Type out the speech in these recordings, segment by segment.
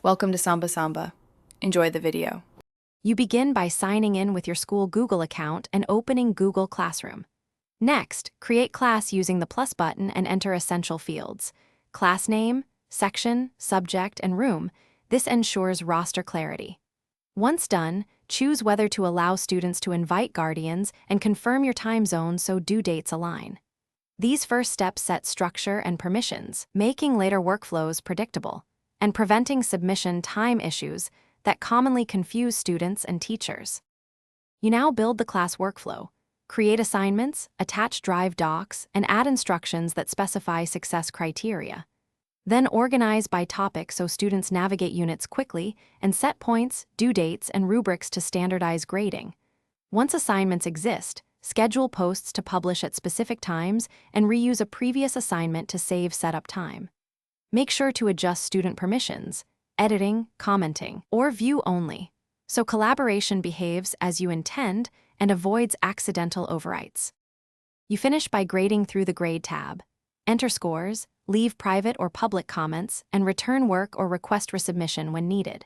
Welcome to Samba Samba. Enjoy the video. You begin by signing in with your school Google account and opening Google Classroom. Next, create class using the plus button and enter essential fields: class name, section, subject, and room. This ensures roster clarity. Once done, choose whether to allow students to invite guardians and confirm your time zone so due dates align. These first steps set structure and permissions, making later workflows predictable and preventing submission time issues that commonly confuse students and teachers. You now build the class workflow, create assignments, attach Drive docs, and add instructions that specify success criteria. Then organize by topic so students navigate units quickly and set points, due dates, and rubrics to standardize grading. Once assignments exist, schedule posts to publish at specific times and reuse a previous assignment to save setup time. Make sure to adjust student permissions, editing, commenting, or view only, so collaboration behaves as you intend and avoids accidental overwrites. You finish by grading through the Grade tab. Enter scores, leave private or public comments, and return work or request resubmission when needed.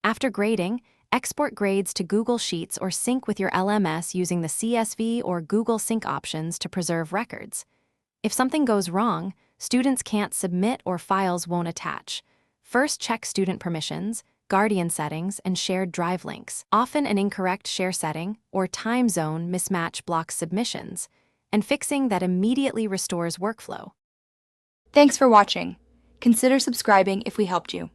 After grading, export grades to Google Sheets or sync with your LMS using the CSV or Google Sync options to preserve records. If something goes wrong, students can't submit or files won't attach. First, check student permissions, guardian settings, and shared drive links. Often an incorrect share setting or time zone mismatch blocks submissions, and fixing that immediately restores workflow. Thanks for watching. Consider subscribing if we helped you.